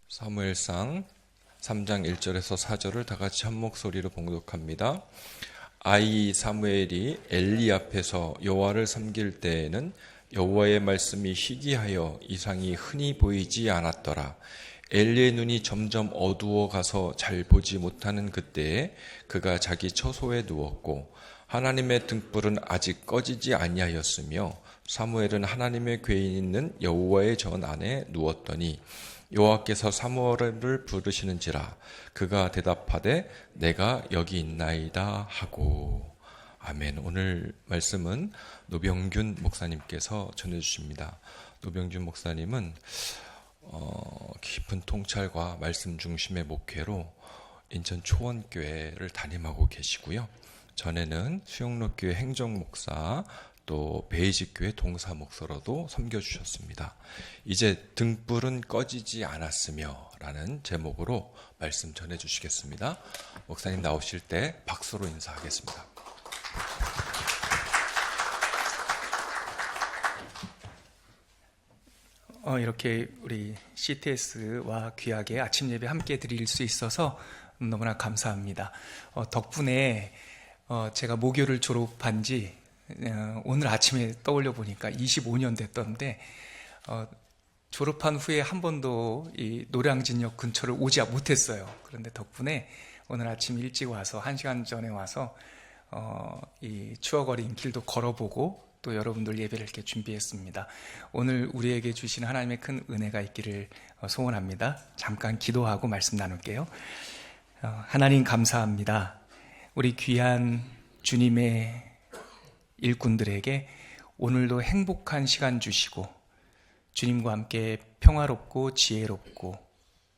사무엘상 3장 1절에서 4절을 다 같이 한 목소리로 봉독합니다. 아이 사무엘이 엘리 앞에서 여호와를 섬길 때에는 여호와의 말씀이 희귀하여 이상이 흔히 보이지 않았더라. 엘리의 눈이 점점 어두워 가서 잘 보지 못하는 그때에 그가 자기 처소에 누웠고 하나님의 등불은 아직 꺼지지 아니하였으며 사무엘은 하나님의 궤인 있는 여호와의 전 안에 누웠더니 여호와께서 사무엘을 부르시는지라 그가 대답하되 내가 여기 있나이다 하고. 아멘. 오늘 말씀은 노병균 목사님께서 전해주십니다. 노병균 목사님은 깊은 통찰과 말씀 중심의 목회로 인천 초원교회를 담임하고 계시고요. 전에는 수영로교회 행정목사, 또 베이직교회 동사목사로도 섬겨주셨습니다. 이제 등불은 꺼지지 않았으며 라는 제목으로 말씀 전해주시겠습니다. 목사님 나오실 때 박수로 인사하겠습니다. 이렇게 우리 CTS와 귀하게 아침 예배 함께 드릴 수 있어서 너무나 감사합니다. 덕분에 제가 모교를 졸업한 지 오늘 아침에 떠올려 보니까 25년 됐던데 졸업한 후에 한 번도 이 노량진역 근처를 오지 못했어요. 그런데 덕분에 오늘 아침 일찍 와서 1시간 전에 와서 이 추억 어린 길도 걸어보고 또 여러분들 예배를 이렇게 준비했습니다. 오늘 우리에게 주신 하나님의 큰 은혜가 있기를 소원합니다. 잠깐 기도하고 말씀 나눌게요. 하나님 감사합니다. 우리 귀한 주님의 일꾼들에게 오늘도 행복한 시간 주시고 주님과 함께 평화롭고 지혜롭고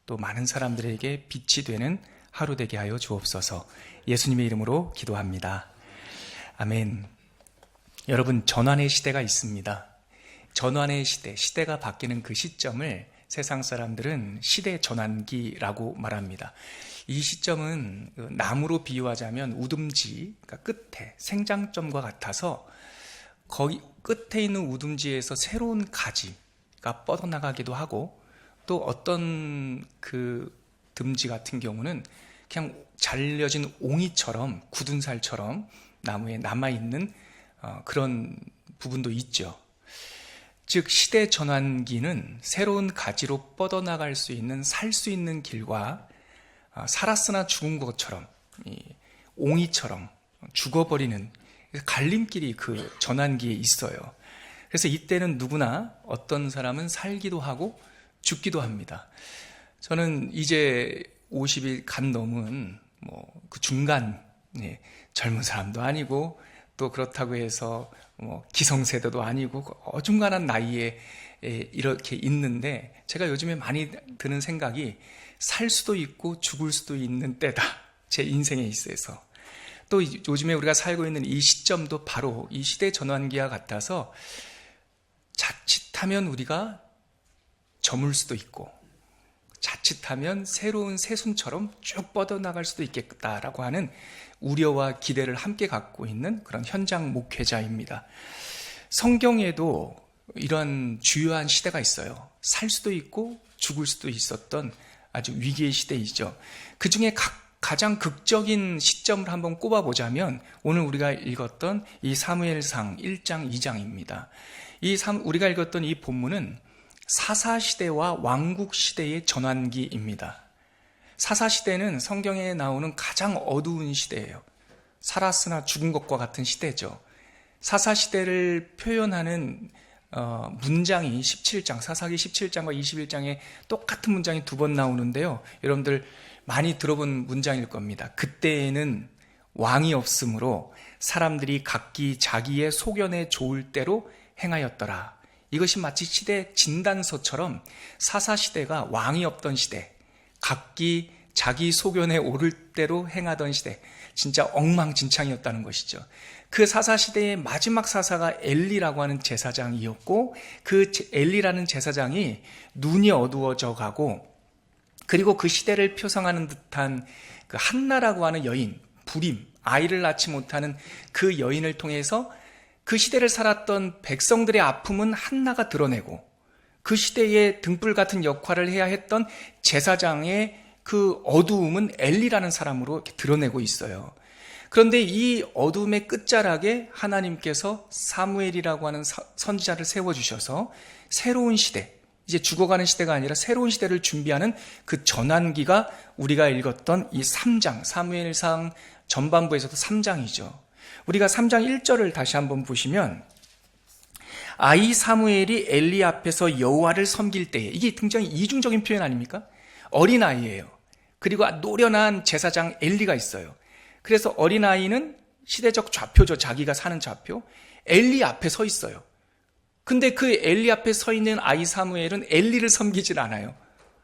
또 많은 사람들에게 빛이 되는 하루 되게 하여 주옵소서. 예수님의 이름으로 기도합니다. 아멘. 여러분, 전환의 시대가 있습니다. 전환의 시대, 시대가 바뀌는 그 시점을 세상 사람들은 시대 전환기라고 말합니다. 이 시점은 나무로 비유하자면 우듬지, 그러니까 끝에 생장점과 같아서 거기 끝에 있는 우듬지에서 새로운 가지가 뻗어나가기도 하고 또 어떤 그 듬지 같은 경우는 그냥 잘려진 옹이처럼 굳은 살처럼 나무에 남아있는 그런 부분도 있죠. 즉 시대 전환기는 새로운 가지로 뻗어나갈 수 있는 살 수 있는 길과 살았으나 죽은 것처럼 옹이처럼 죽어버리는 갈림길이 그 전환기에 있어요. 그래서 이때는 누구나 어떤 사람은 살기도 하고 죽기도 합니다. 저는 이제 50이 간 넘은 그 중간 젊은 사람도 아니고 또 그렇다고 해서 기성세대도 아니고 어중간한 나이에 이렇게 있는데 제가 요즘에 많이 드는 생각이 살 수도 있고 죽을 수도 있는 때다. 제 인생에 있어서. 또 요즘에 우리가 살고 있는 이 시점도 바로 이 시대 전환기와 같아서 자칫하면 우리가 저물 수도 있고 자칫하면 새로운 새순처럼 쭉 뻗어나갈 수도 있겠다라고 하는 우려와 기대를 함께 갖고 있는 그런 현장 목회자입니다. 성경에도 이런 주요한 시대가 있어요. 살 수도 있고 죽을 수도 있었던 아주 위기의 시대이죠. 그 중에 가장 극적인 시점을 한번 꼽아보자면 오늘 우리가 읽었던 이 사무엘상 1장 2장입니다. 우리가 읽었던 이 본문은 사사시대와 왕국시대의 전환기입니다. 사사시대는 성경에 나오는 가장 어두운 시대예요. 살았으나 죽은 것과 같은 시대죠. 사사시대를 표현하는 문장이 17장, 사사기 17장과 21장에 똑같은 문장이 2번 나오는데요. 여러분들 많이 들어본 문장일 겁니다. 그때에는 왕이 없으므로 사람들이 각기 자기의 소견에 좋을 대로 행하였더라. 이것이 마치 시대 진단서처럼 사사시대가 왕이 없던 시대, 각기 자기 소견에 오를 대로 행하던 시대, 진짜 엉망진창이었다는 것이죠. 그 사사시대의 마지막 사사가 엘리라고 하는 제사장이었고 그 엘리라는 제사장이 눈이 어두워져 가고 그리고 그 시대를 표상하는 듯한 그 한나라고 하는 여인, 불임, 아이를 낳지 못하는 그 여인을 통해서 그 시대를 살았던 백성들의 아픔은 한나가 드러내고 그 시대의 등불 같은 역할을 해야 했던 제사장의 그 어두움은 엘리라는 사람으로 이렇게 드러내고 있어요. 그런데 이 어둠의 끝자락에 하나님께서 사무엘이라고 하는 선지자를 세워주셔서 새로운 시대, 이제 죽어가는 시대가 아니라 새로운 시대를 준비하는 그 전환기가 우리가 읽었던 이 3장, 사무엘상 전반부에서도 3장이죠. 우리가 3장 1절을 다시 한번 보시면 아이 사무엘이 엘리 앞에서 여호와를 섬길 때에, 이게 굉장히 이중적인 표현 아닙니까? 어린아이예요. 그리고 노련한 제사장 엘리가 있어요. 그래서 어린아이는 시대적 좌표죠. 자기가 사는 좌표. 엘리 앞에 서 있어요. 근데 그 엘리 앞에 서 있는 아이 사무엘은 엘리를 섬기질 않아요.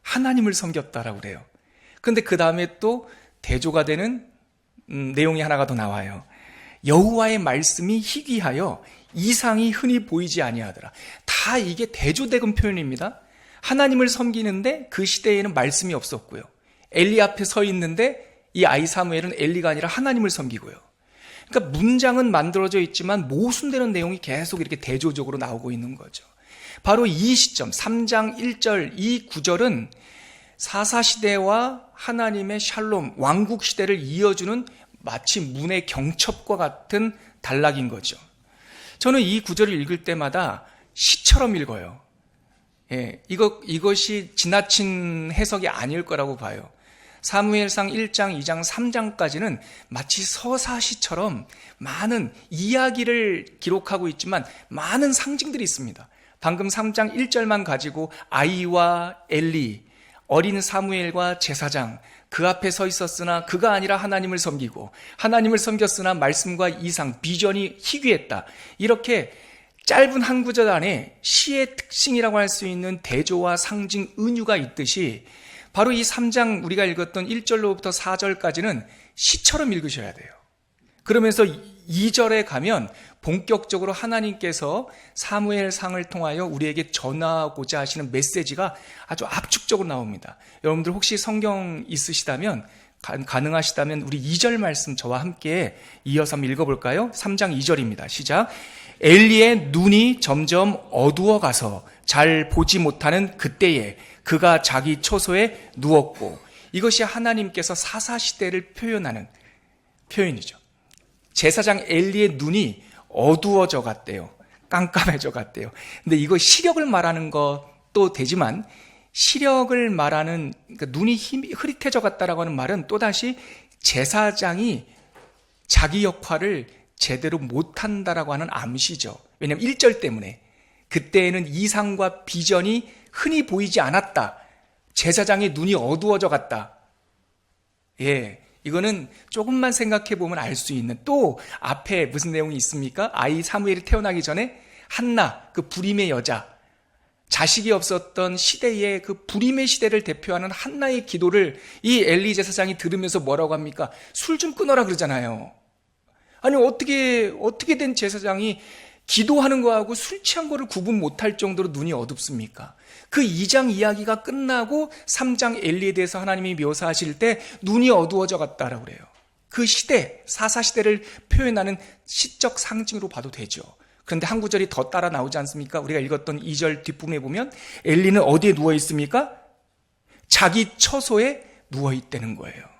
하나님을 섬겼다라고 그래요. 근데 그 다음에 또 대조가 되는 내용이 하나가 더 나와요. 여호와의 말씀이 희귀하여 이상이 흔히 보이지 아니하더라. 다 이게 대조대금 표현입니다. 하나님을 섬기는데 그 시대에는 말씀이 없었고요. 엘리 앞에 서 있는데 이 아이 사무엘은 엘리가 아니라 하나님을 섬기고요. 그러니까 문장은 만들어져 있지만 모순되는 내용이 계속 이렇게 대조적으로 나오고 있는 거죠. 바로 이 시점 3장 1절 이 구절은 사사시대와 하나님의 샬롬 왕국 시대를 이어주는 마치 문의 경첩과 같은 단락인 거죠. 저는 이 구절을 읽을 때마다 시처럼 읽어요. 예, 이것이 지나친 해석이 아닐 거라고 봐요. 사무엘상 1장, 2장, 3장까지는 마치 서사시처럼 많은 이야기를 기록하고 있지만 많은 상징들이 있습니다. 방금 3장 1절만 가지고 아이와 엘리, 어린 사무엘과 제사장, 그 앞에 서 있었으나 그가 아니라 하나님을 섬기고 하나님을 섬겼으나 말씀과 이상, 비전이 희귀했다. 이렇게 짧은 한 구절 안에 시의 특징이라고 할 수 있는 대조와 상징, 은유가 있듯이 바로 이 3장 우리가 읽었던 1절로부터 4절까지는 시처럼 읽으셔야 돼요. 그러면서 2절에 가면 본격적으로 하나님께서 사무엘상을 통하여 우리에게 전하고자 하시는 메시지가 아주 압축적으로 나옵니다. 여러분들 혹시 성경 있으시다면 가능하시다면 우리 2절 말씀 저와 함께 이어서 한번 읽어볼까요? 3장 2절입니다. 시작. 엘리의 눈이 점점 어두워가서 잘 보지 못하는 그때에 그가 자기 처소에 누웠고, 이것이 하나님께서 사사시대를 표현하는 표현이죠. 제사장 엘리의 눈이 어두워져 갔대요. 깜깜해져 갔대요. 근데 이거 시력을 말하는 것도 되지만 시력을 말하는 그러니까 눈이 흐릿해져 갔다라고 하는 말은 또다시 제사장이 자기 역할을 제대로 못한다라고 하는 암시죠. 왜냐하면 1절 때문에 그때에는 이상과 비전이 흔히 보이지 않았다. 제사장의 눈이 어두워져 갔다. 예, 이거는 조금만 생각해 보면 알 수 있는, 또 앞에 무슨 내용이 있습니까? 아이 사무엘이 태어나기 전에 한나, 그 불임의 여자, 자식이 없었던 시대의 그 불임의 시대를 대표하는 한나의 기도를 이 엘리 제사장이 들으면서 뭐라고 합니까? 술 좀 끊어라 그러잖아요. 아니 어떻게 된 제사장이 기도하는 거하고 술 취한 거를 구분 못할 정도로 눈이 어둡습니까? 그 2장 이야기가 끝나고 3장 엘리에 대해서 하나님이 묘사하실 때 눈이 어두워져 갔다라고 그래요. 그 시대, 사사시대를 표현하는 시적 상징으로 봐도 되죠. 그런데 한 구절이 더 따라 나오지 않습니까? 우리가 읽었던 2절 뒷부분에 보면 엘리는 어디에 누워 있습니까? 자기 처소에 누워 있다는 거예요.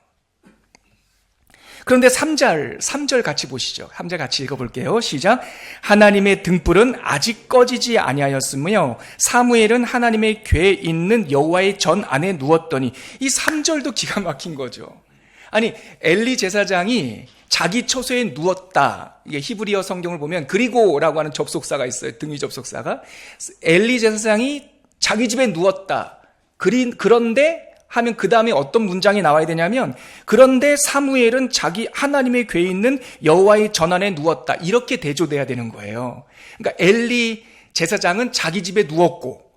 그런데 3절 같이 보시죠. 3절 같이 읽어볼게요. 시작. 하나님의 등불은 아직 꺼지지 아니하였으며 사무엘은 하나님의 궤에 있는 여호와의 전 안에 누웠더니, 이 3절도 기가 막힌 거죠. 아니, 엘리 제사장이 자기 처소에 누웠다. 이게 히브리어 성경을 보면 그리고라고 하는 접속사가 있어요. 등위 접속사가. 엘리 제사장이 자기 집에 누웠다. 그런데 하면 그 다음에 어떤 문장이 나와야 되냐면, 그런데 사무엘은 자기 하나님의 궤에 있는 여호와의 전 안에 누웠다. 이렇게 대조돼야 되는 거예요. 그러니까 엘리 제사장은 자기 집에 누웠고,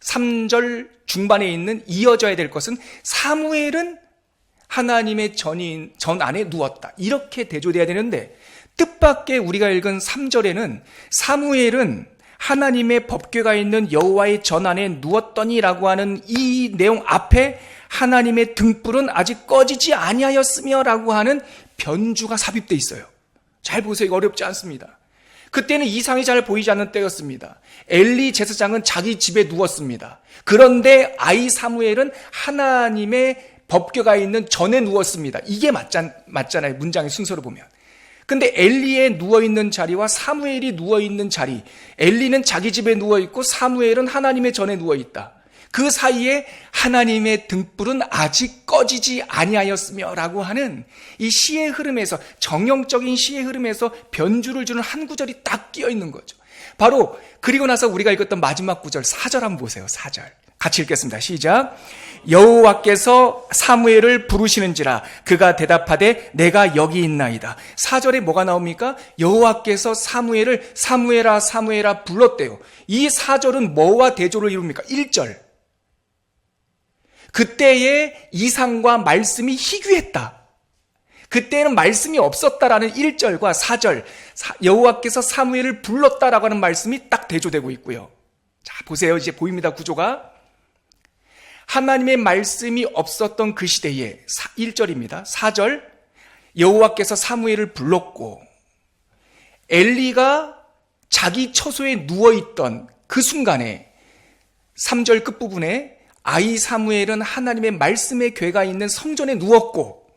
3절 중반에 있는 이어져야 될 것은 사무엘은 하나님의 전 안에 누웠다. 이렇게 대조돼야 되는데, 뜻밖의 우리가 읽은 3절에는 사무엘은 하나님의 법궤가 있는 여호와의 전 안에 누웠더니라고 하는 이 내용 앞에 하나님의 등불은 아직 꺼지지 아니하였으며 라고 하는 변주가 삽입되어 있어요. 잘 보세요. 이거 어렵지 않습니다. 그때는 이상이 잘 보이지 않는 때였습니다. 엘리 제사장은 자기 집에 누웠습니다. 그런데 아이 사무엘은 하나님의 법궤가 있는 전에 누웠습니다. 이게 맞잖아요. 문장의 순서로 보면. 근데 엘리의 누워있는 자리와 사무엘이 누워있는 자리, 엘리는 자기 집에 누워있고 사무엘은 하나님의 전에 누워있다. 그 사이에 하나님의 등불은 아직 꺼지지 아니하였으며 라고 하는 이 시의 흐름에서, 정형적인 시의 흐름에서 변주를 주는 한 구절이 딱 끼어 있는 거죠. 바로 그리고 나서 우리가 읽었던 마지막 구절 4절 한번 보세요. 4절 같이 읽겠습니다. 시작. 여호와께서 사무엘을 부르시는지라 그가 대답하되 내가 여기 있나이다. 4절에 뭐가 나옵니까? 여호와께서 사무엘을 사무엘아 사무엘아 불렀대요. 이 4절은 뭐와 대조를 이룹니까? 1절. 그때의 이상과 말씀이 희귀했다. 그때는 말씀이 없었다라는 1절과 4절, 여호와께서 사무엘을 불렀다라고 하는 말씀이 딱 대조되고 있고요. 자, 보세요. 이제 보입니다. 구조가. 하나님의 말씀이 없었던 그 시대에 1절입니다. 4절, 여호와께서 사무엘을 불렀고 엘리가 자기 처소에 누워있던 그 순간에 3절 끝부분에 아이 사무엘은 하나님의 말씀의 궤가 있는 성전에 누웠고,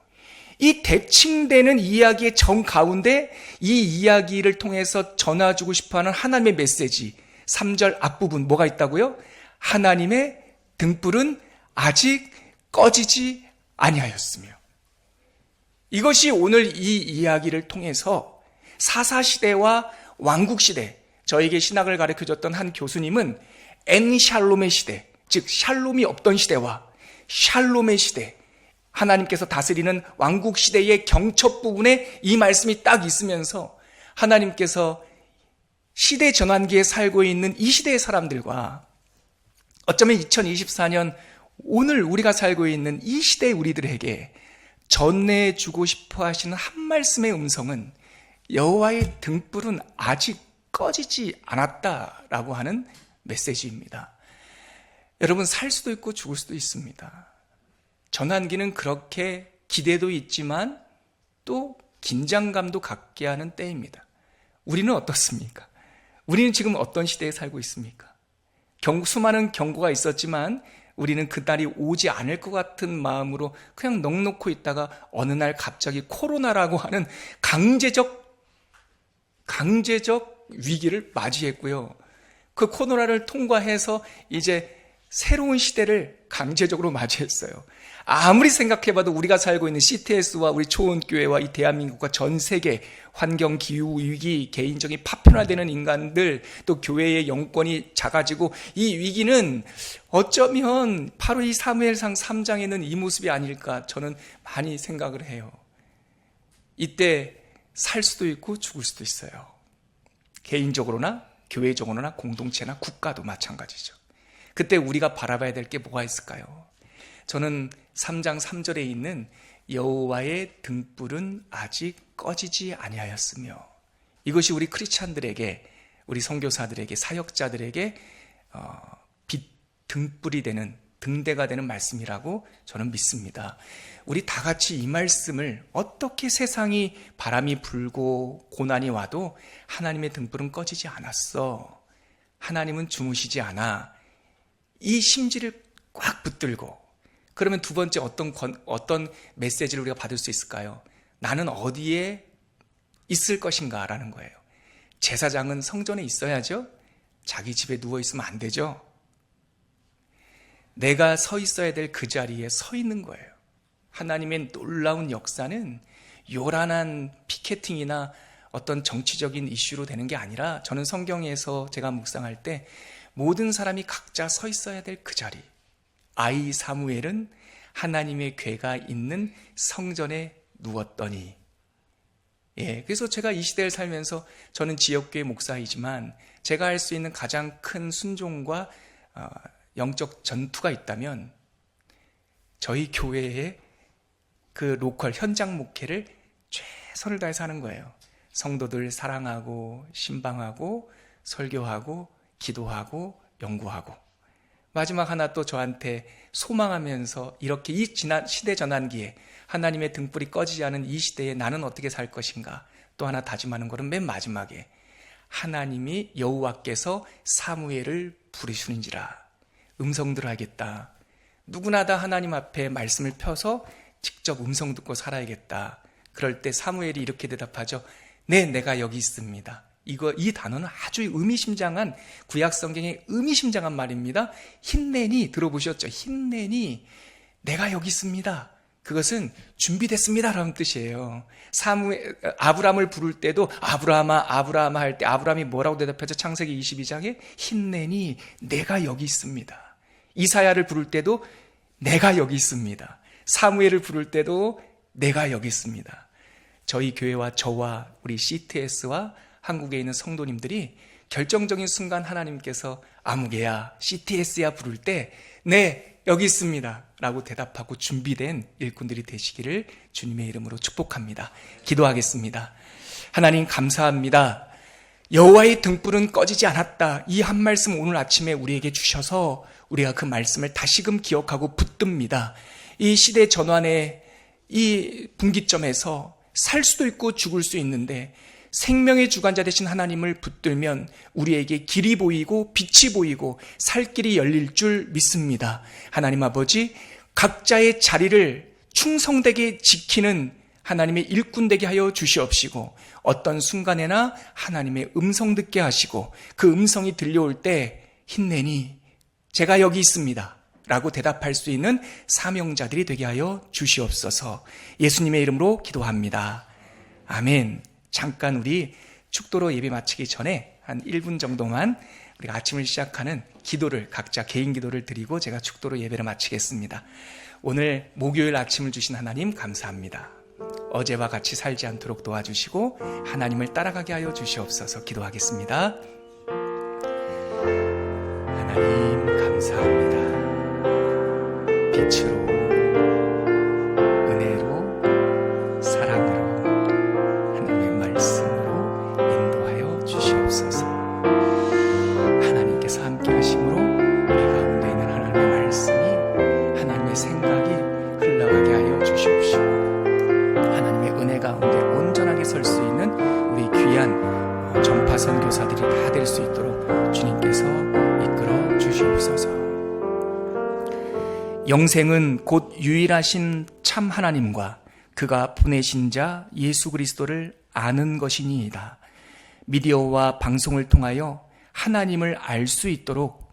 이 대칭되는 이야기의 정 가운데 이 이야기를 통해서 전해주고 싶어하는 하나님의 메시지 3절 앞부분 뭐가 있다고요? 하나님의 등불은 아직 꺼지지 아니하였으며. 이것이 오늘 이 이야기를 통해서 사사시대와 왕국시대, 저에게 신학을 가르쳐줬던 한 교수님은 엔샬롬의 시대, 즉 샬롬이 없던 시대와 샬롬의 시대, 하나님께서 다스리는 왕국시대의 경첩 부분에 이 말씀이 딱 있으면서 하나님께서 시대 전환기에 살고 있는 이 시대의 사람들과 어쩌면 2024년 오늘 우리가 살고 있는 이 시대의 우리들에게 전해주고 싶어 하시는 한 말씀의 음성은 여호와의 등불은 아직 꺼지지 않았다라고 하는 메시지입니다. 여러분, 살 수도 있고 죽을 수도 있습니다. 전환기는 그렇게 기대도 있지만 또 긴장감도 갖게 하는 때입니다. 우리는 어떻습니까? 우리는 지금 어떤 시대에 살고 있습니까? 수많은 경고가 있었지만 우리는 그날이 오지 않을 것 같은 마음으로 그냥 넋놓고 있다가 어느 날 갑자기 코로나라고 하는 강제적 위기를 맞이했고요. 그 코로나를 통과해서 이제 새로운 시대를 강제적으로 맞이했어요. 아무리 생각해봐도 우리가 살고 있는 CTS와 우리 초원교회와 이 대한민국과 전 세계 환경, 기후, 위기, 개인적인 파편화되는 인간들, 또 교회의 영권이 작아지고 이 위기는 어쩌면 바로 이 사무엘상 3장에는 이 모습이 아닐까 저는 많이 생각을 해요. 이때 살 수도 있고 죽을 수도 있어요. 개인적으로나 교회적으로나 공동체나 국가도 마찬가지죠. 그때 우리가 바라봐야 될 게 뭐가 있을까요? 저는 3장 3절에 있는 여호와의 등불은 아직 꺼지지 아니하였으며, 이것이 우리 크리스찬들에게, 우리 선교사들에게, 사역자들에게 등불이 되는, 등대가 되는 말씀이라고 저는 믿습니다. 우리 다 같이 이 말씀을, 어떻게 세상이 바람이 불고 고난이 와도 하나님의 등불은 꺼지지 않았어, 하나님은 주무시지 않아, 이 심지를 꽉 붙들고, 그러면 두 번째 어떤 메시지를 우리가 받을 수 있을까요? 나는 어디에 있을 것인가 라는 거예요. 제사장은 성전에 있어야죠. 자기 집에 누워있으면 안 되죠. 내가 서 있어야 될 그 자리에 서 있는 거예요. 하나님의 놀라운 역사는 요란한 피켓팅이나 어떤 정치적인 이슈로 되는 게 아니라, 저는 성경에서 제가 묵상할 때 모든 사람이 각자 서 있어야 될 그 자리, 아이 사무엘은 하나님의 궤가 있는 성전에 누웠더니, 그래서 제가 이 시대를 살면서, 저는 지역교회 목사이지만 제가 할 수 있는 가장 큰 순종과 영적 전투가 있다면 저희 교회의 그 로컬 현장 목회를 최선을 다해서 하는 거예요. 성도들 사랑하고 신방하고 설교하고 기도하고 연구하고, 마지막 하나 또 저한테 소망하면서, 이렇게 이 지난 시대 전환기에 하나님의 등불이 꺼지지 않은 이 시대에 나는 어떻게 살 것인가 또 하나 다짐하는 것은 맨 마지막에, 하나님이 여호와께서 사무엘을 부르시는지라. 음성 들어야겠다. 누구나 다 하나님 앞에 말씀을 펴서 직접 음성 듣고 살아야겠다. 그럴 때 사무엘이 이렇게 대답하죠. 네, 내가 여기 있습니다. 이 단어는 아주 의미심장한, 구약 성경의 의미심장한 말입니다. 힌내니, 들어보셨죠? 힌내니 내가 여기 있습니다. 그것은 준비됐습니다 라는 뜻이에요. 아브람을 부를 때도 아브라함아 아브라함아 할 때 아브라함이 뭐라고 대답하죠? 창세기 22장에 힌내니 내가 여기 있습니다. 이사야를 부를 때도 내가 여기 있습니다. 사무엘을 부를 때도 내가 여기 있습니다. 저희 교회와 저와 우리 CTS와 한국에 있는 성도님들이 결정적인 순간 하나님께서 아무개야 CTS야 부를 때 네, 여기 있습니다 라고 대답하고 준비된 일꾼들이 되시기를 주님의 이름으로 축복합니다. 기도하겠습니다. 하나님 감사합니다. 여호와의 등불은 꺼지지 않았다. 이 한 말씀 오늘 아침에 우리에게 주셔서 우리가 그 말씀을 다시금 기억하고 붙듭니다. 이 시대 전환의 이 분기점에서 살 수도 있고 죽을 수 있는데 생명의 주관자 되신 하나님을 붙들면 우리에게 길이 보이고 빛이 보이고 살 길이 열릴 줄 믿습니다. 하나님 아버지, 각자의 자리를 충성되게 지키는 하나님의 일꾼 되게 하여 주시옵시고 어떤 순간에나 하나님의 음성 듣게 하시고 그 음성이 들려올 때 힌내니 제가 여기 있습니다 라고 대답할 수 있는 사명자들이 되게 하여 주시옵소서. 예수님의 이름으로 기도합니다. 아멘. 잠깐 우리 축도로 예배 마치기 전에 한 1분 정도만 우리가 아침을 시작하는 기도를, 각자 개인 기도를 드리고 제가 축도로 예배를 마치겠습니다. 오늘 목요일 아침을 주신 하나님 감사합니다. 어제와 같이 살지 않도록 도와주시고 하나님을 따라가게 하여 주시옵소서. 기도하겠습니다. 하나님 감사합니다. 빛으로, 은혜로, 사랑으로, 하나님의 말씀으로 인도하여 주시옵소서. 하나님께서 함께 하심으로 우리 가운데 있는 하나님의 말씀이, 하나님의 생각이 흘러가게 하여 주시옵시고 하나님의 은혜 가운데 온전하게 설 수 있는 우리 귀한 전파 선교사들이 다 될 수 있도록 주님께서 이끌어 주시옵소서. 영생은 곧 유일하신 참 하나님과 그가 보내신 자 예수 그리스도를 아는 것이니이다. 미디어와 방송을 통하여 하나님을 알 수 있도록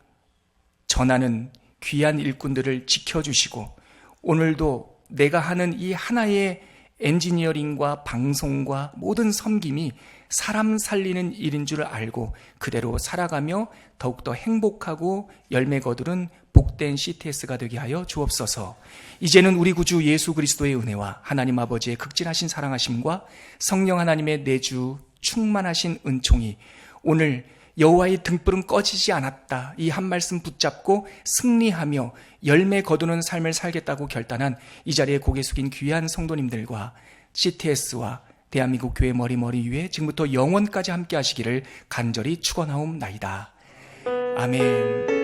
전하는 귀한 일꾼들을 지켜주시고 오늘도 내가 하는 이 하나의 엔지니어링과 방송과 모든 섬김이 사람 살리는 일인 줄 알고 그대로 살아가며 더욱더 행복하고 열매 거두는 복된 CTS가 되게 하여 주옵소서. 이제는 우리 구주 예수 그리스도의 은혜와 하나님 아버지의 극진하신 사랑하심과 성령 하나님의 내주 충만하신 은총이 오늘 여호와의 등불은 꺼지지 않았다. 이 한 말씀 붙잡고 승리하며 열매 거두는 삶을 살겠다고 결단한 이 자리에 고개 숙인 귀한 성도님들과 CTS와 대한민국 교회 머리 위에 지금부터 영원까지 함께 하시기를 간절히 축원하옵나이다. 아멘.